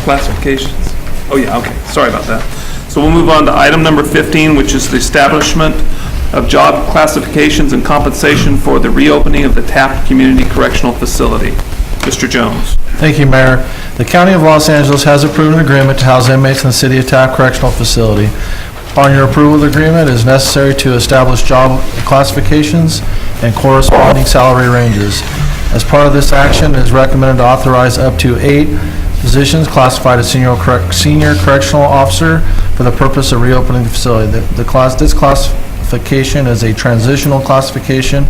Classifications. Oh, yeah, okay, sorry about that. So we'll move on to item number 15, which is the establishment of job classifications and compensation for the reopening of the Taft Community Correctional Facility. Mr. Jones. Thank you, Mayor. The County of Los Angeles has approved an agreement to house inmates in the City of Taft Correctional Facility. Upon your approval of the agreement, it is necessary to establish job classifications and corresponding salary ranges. As part of this action, it is recommended to authorize up to 8 positions classified as senior correctional officer for the purpose of reopening the facility. This classification is a transitional classification,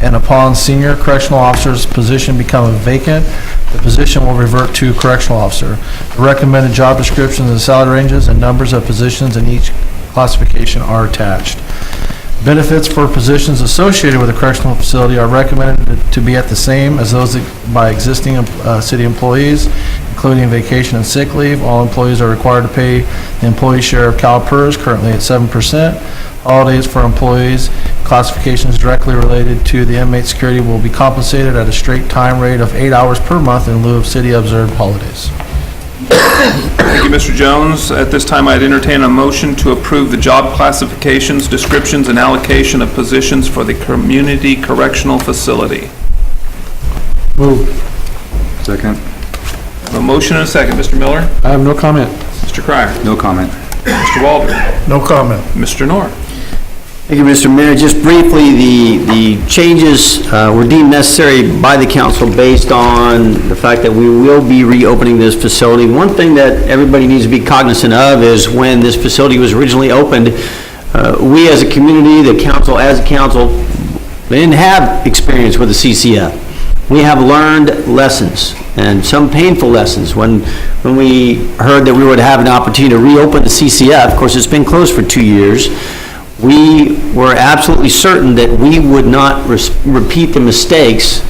and upon senior correctional officer's position becoming vacant, the position will revert to correctional officer. The recommended job descriptions and salary ranges and numbers of positions in each classification are attached. Benefits for positions associated with a correctional facility are recommended to be at the same as those by existing city employees, including vacation and sick leave. All employees are required to pay the employee share of CalPERS, currently at 7%. Holidays for employees, classifications directly related to the inmate security will be compensated at a straight time rate of 8 hours per month in lieu of city-observed holidays. Thank you, Mr. Jones. At this time, I'd entertain a motion to approve the job classifications, descriptions, and allocation of positions for the Community Correctional Facility. Move. Second. A motion and a second. Mr. Miller? I have no comment. Mr. Cryer? No comment. Mr. Waldron? No comment. Mr. Nor? Thank you, Mr. Mayor. Just briefly, the changes were deemed necessary by the council based on the fact that we will be reopening this facility. One thing that everybody needs to be cognizant of is when this facility was originally opened, we as a community, the council as a council, they didn't have experience with the CCF. We have learned lessons, and some painful lessons. When we heard that we would have an opportunity to reopen the CCF, of course, it's been closed for 2 years, we were absolutely certain that we would not repeat the mistakes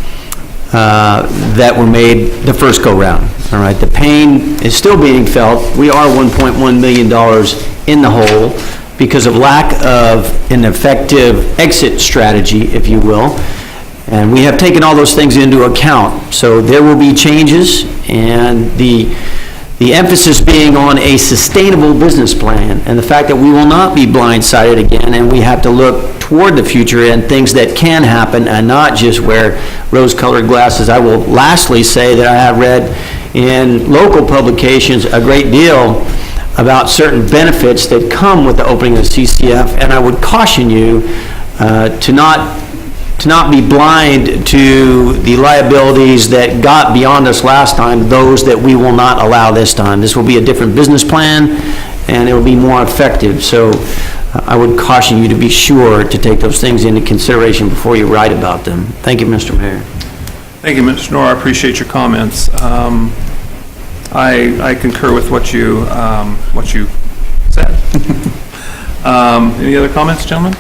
that were made the first go-round. All right, the pain is still being felt. We are $1.1 million in the hole because of lack of an effective exit strategy, if you will. And we have taken all those things into account. So there will be changes, and the emphasis being on a sustainable business plan and the fact that we will not be blindsided again, and we have to look toward the future and things that can happen and not just wear rose-colored glasses. I will lastly say that I have read in local publications a great deal about certain benefits that come with the opening of the CCF, and I would caution you to not be blind to the liabilities that got beyond us last time, those that we will not allow this time. This will be a different business plan, and it will be more effective. So I would caution you to be sure to take those things into consideration before you write about them. Thank you, Mr. Mayor. Thank you, Mr. Nor. I appreciate your comments. I concur with what you said. Any other comments, gentlemen?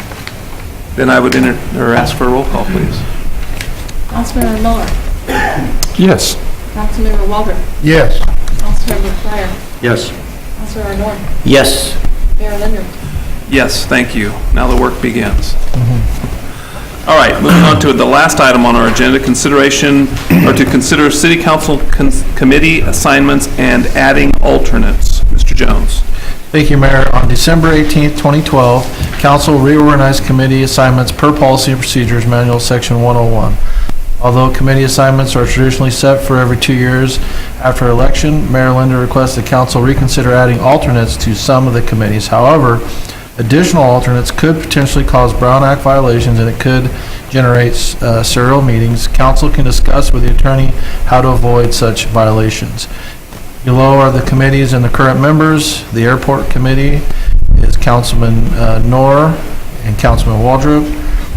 Then I would ask for a roll call, please. Councilmember Miller? Yes. Councilmember Waldron? Yes. Councilmember Cryer? Yes. Councilmember Nor? Yes. Mayor Linder? Yes, thank you. Now the work begins. All right, moving on to the last item on our agenda, to consider city council committee assignments and adding alternates. Mr. Jones. Thank you, Mayor. On December 18th, 2012, council reorganized committee assignments per policy and procedures manual, section 101. Although committee assignments are traditionally set for every 2 years after election, Mayor Linder requests the council reconsider adding alternates to some of the committees. However, additional alternates could potentially cause Brown Act violations, and it could generate serial meetings. Council can discuss with the attorney how to avoid such violations. Below are the committees and the current members. The Airport Committee is Councilman Nor and Councilman Waldrop.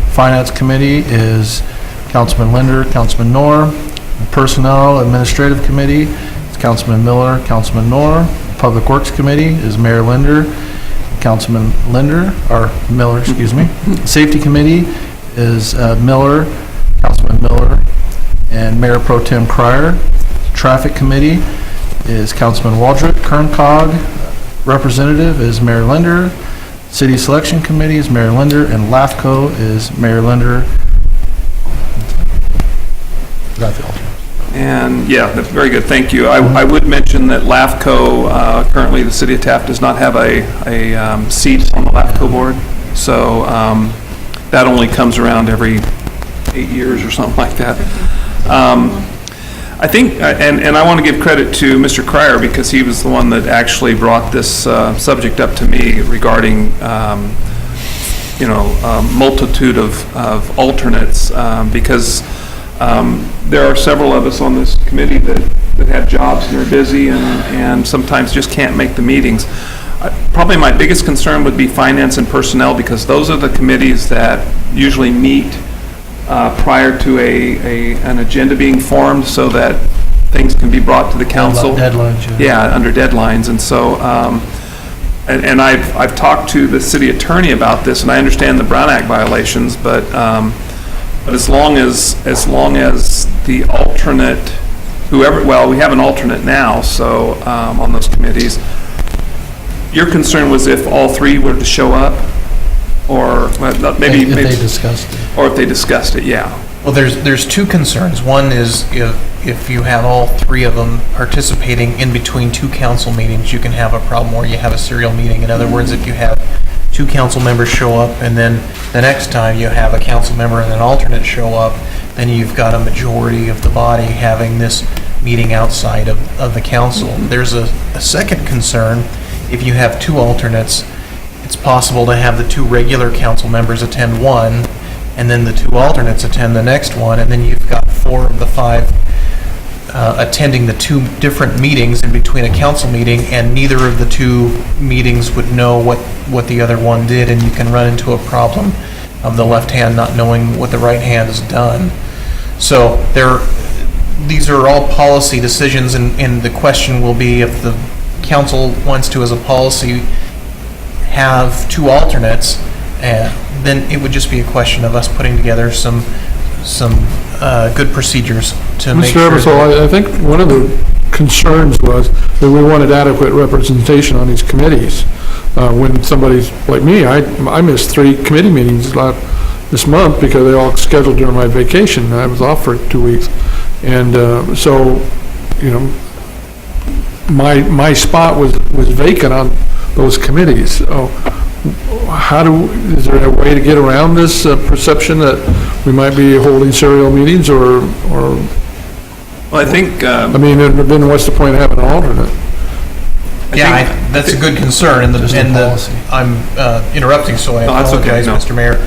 Finance Committee is Councilman Linder, Councilman Nor. The Personnel Administrative Committee is Councilman Miller, Councilman Nor. Public Works Committee is Mayor Linder, Councilman Miller, excuse me. Safety Committee is Miller, Councilman Miller, and Mayor Pro Tem Cryer. Traffic Committee is Councilman Waldrop. Kerncog representative is Mayor Linder. City Selection Committee is Mayor Linder, and LAFCO is Mayor Linder. Got the alternate. And yeah, that's very good, thank you. I would mention that LAFCO, currently the city of Taft does not have a seat on the LAFCO board, so that only comes around every 8 years or something like that. I think, and I want to give credit to Mr. Cryer because he was the one that actually brought this subject up to me regarding, multitude of alternates, because there are several of us on this committee that have jobs and are busy and sometimes just can't make the meetings. Probably my biggest concern would be finance and personnel, because those are the committees that usually meet prior to an agenda being formed so that things can be brought to the council. Deadlines. Yeah, under deadlines. And so, and I've talked to the city attorney about this, and I understand the Brown Act violations, but as long as the alternate, we have an alternate now, so, on those committees. Your concern was if all three were to show up, or maybe... If they discussed it. Or if they discussed it, yeah. Well, there's two concerns. One is if you have all three of them participating in between two council meetings, you can have a problem where you have a serial meeting. In other words, if you have two council members show up and then the next time you have a council member and an alternate show up, then you've got a majority of the body having this meeting outside of the council. There's a second concern. If you have two alternates, it's possible to have the two regular council members attend one, and then the two alternates attend the next one, and then you've got 4 of the 5 attending the two different meetings in between a council meeting, and neither of the two meetings would know what the other one did, and you can run into a problem of the left hand not knowing what the right hand has done. So these are all policy decisions, and the question will be if the council wants to, as a policy, have two alternates, then it would just be a question of us putting together some good procedures to make sure. Mr. Eversole, I think one of the concerns was that we wanted adequate representation on these committees. When somebody's like me, I missed 3 committee meetings this month because they all scheduled during my vacation. I was off for 2 weeks. And so, my spot was vacant on those committees. So is there a way to get around this perception that we might be holding serial meetings or? Well, I think... then what's the point of having an alternate? That's a good concern, I'm interrupting, so I apologize, No. Mr. Mayor.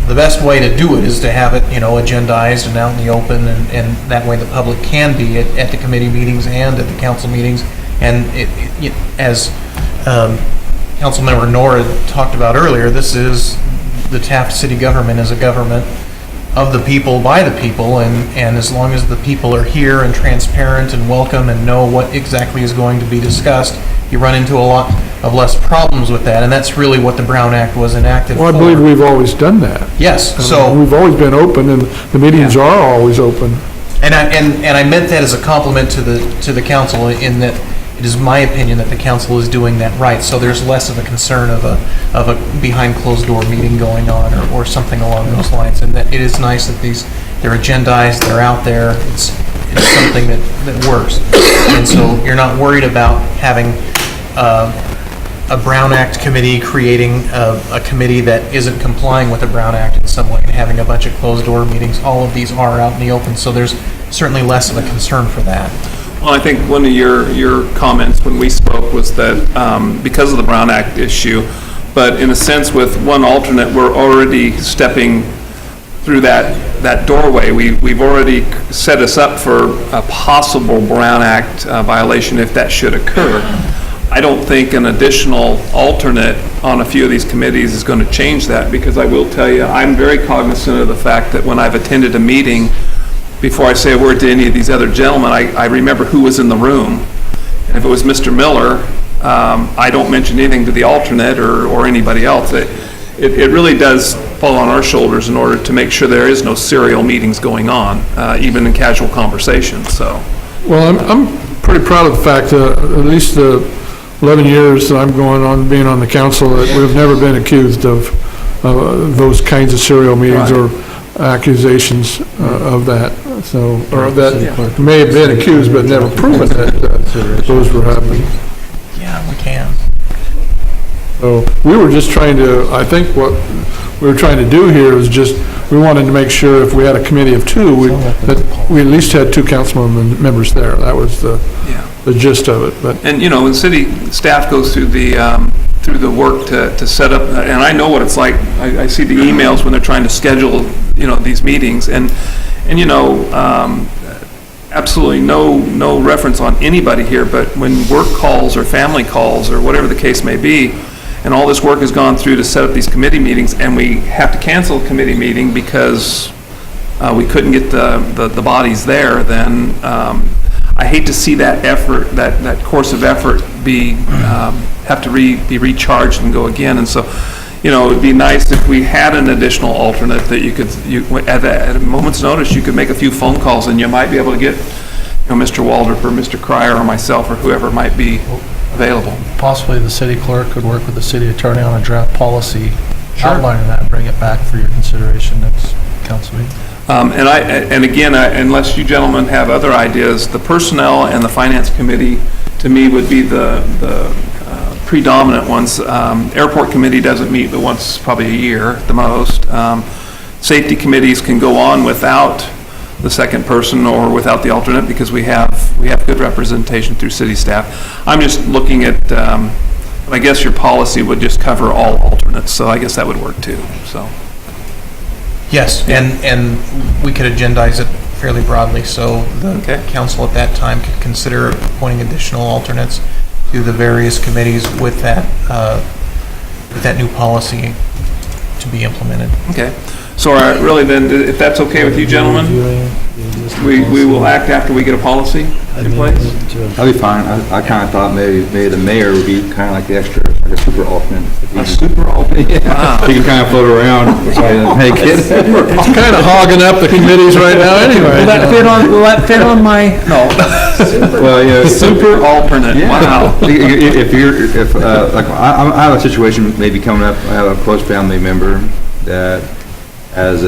The best way to do it is to have it, agendized and out in the open, and that way the public can be at the committee meetings and at the council meetings. And as Councilmember Nora talked about earlier, this is the Taft City government is a government of the people, by the people, and as long as the people are here and transparent and welcome and know what exactly is going to be discussed, you run into a lot of less problems with that, and that's really what the Brown Act was enacted for. Well, I believe we've always done that. Yes, so... We've always been open, and the meetings are always open. And I meant that as a compliment to the council, in that it is my opinion that the council is doing that right. So there's less of a concern of a behind closed door meeting going on or something along those lines. And that it is nice that they're agendized, they're out there. It's something that works. And so you're not worried about having a Brown Act committee creating a committee that isn't complying with the Brown Act in some way and having a bunch of closed door meetings. All of these are out in the open, so there's certainly less of a concern for that. Well, I think one of your comments when we spoke was that because of the Brown Act issue, but in a sense with one alternate, we're already stepping through that doorway. We've already set us up for a possible Brown Act violation if that should occur. I don't think an additional alternate on a few of these committees is going to change that, because I will tell you, I'm very cognizant of the fact that when I've attended a meeting, before I say a word to any of these other gentlemen, I remember who was in the room. And if it was Mr. Miller, I don't mention anything to the alternate or anybody else. It really does fall on our shoulders in order to make sure there is no serial meetings going on, even in casual conversations, so. Well, I'm pretty proud of the fact that at least the 11 years that I'm going on being on the council, that we've never been accused of those kinds of serial meetings or accusations of that. So, or that may have been accused but never proven that those were happening. Yeah, we can. So we were just trying to, I think what we were trying to do here was just, we wanted to make sure if we had a committee of two, that we at least had two council members there. That was the gist of it, but. And, you know, when city staff goes through the work to set up, and I know what it's like, I see the emails when they're trying to schedule, you know, these meetings, and you know, absolutely no reference on anybody here, but when work calls or family calls or whatever the case may be, and all this work has gone through to set up these committee meetings, and we have to cancel a committee meeting because we couldn't get the bodies there, then I hate to see that effort, that course of effort be be recharged and go again. And so, you know, it'd be nice if we had an additional alternate that you could, at a moment's notice, you could make a few phone calls and you might be able to get, you know, Mr. Waldrop or Mr. Cryer or myself or whoever might be available. Possibly the city clerk could work with the city attorney on a draft policy outlining that and bring it back for your consideration next council meeting. And again, unless you gentlemen have other ideas, the Personnel and the Finance Committee, to me, would be the predominant ones. Airport Committee doesn't meet but once, probably a year at the most. Safety committees can go on without the second person or without the alternate because we have good representation through city staff. I'm just looking at, I guess your policy would just cover all alternates, so I guess that would work too, so. Yes, and we could agendize it fairly broadly, so the council at that time could consider appointing additional alternates to the various committees with that new policy to be implemented. Okay. So really then, if that's okay with you gentlemen, we will act after we get a policy in place? That'd be fine. I kind of thought maybe the mayor would be kind of like the extra, like a super alternate. A super alternate? Yeah. Wow. He can kind of float around, make it. It's kind of hogging up the committees right now anyway. Will that fit on my? No. Well, yeah. Super alternate, wow. If like, I have a situation maybe coming up, I have a close family member that has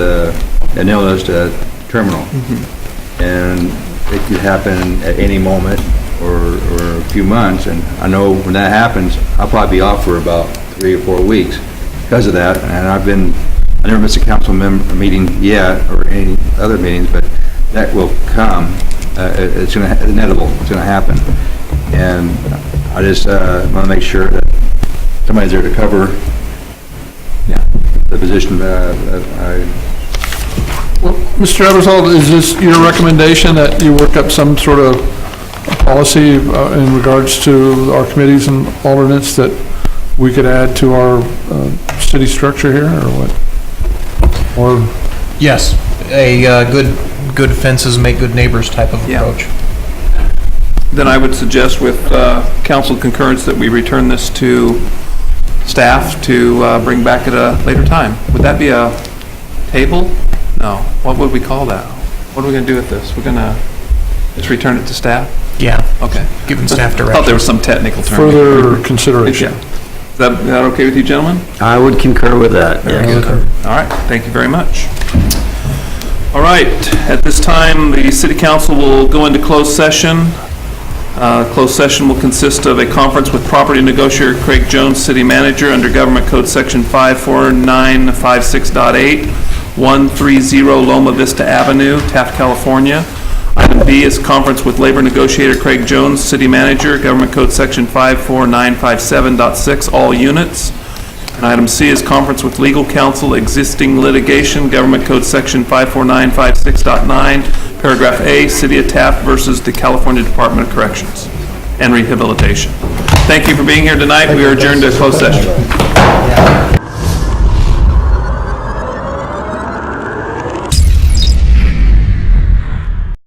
an illness, a terminal. And it could happen at any moment or a few months, and I know when that happens, I'll probably be off for about 3 or 4 weeks because of that. And I never missed a council meeting yet or any other meetings, but that will come. It's inevitable. It's going to happen, and I just want to make sure that somebody's there to cover the position Well, Mr. Eversole, is this your recommendation that you work up some sort of policy in regards to our committees and alternates that we could add to our city structure here, or what? Or Yes, a good fences make good neighbors type of approach. Then I would suggest with council concurrence that we return this to staff to bring back at a later time. Would that be a table? No. What would we call that? What are we going to do with this? We're going to just return it to staff? Yeah. Okay. Giving staff I direction. thought there was some technical term. further consideration. Yeah. Is that okay with you, gentlemen? I would concur with that. All right, thank you very much. All right, at this time, the city council will go into closed session. Closed session will consist of a conference with property negotiator Craig Jones, city manager, under Government Code Section 54956.8, 130 Loma Vista Avenue, Taft, California. Item B is conference with labor negotiator Craig Jones, city manager, Government Code Section 54957.6, all units. And item C is conference with legal counsel, existing litigation, Government Code Section 54956.9, paragraph A, City of Taft versus the California Department of Corrections and Rehabilitation. Thank you for being here tonight. We are adjourned to closed session.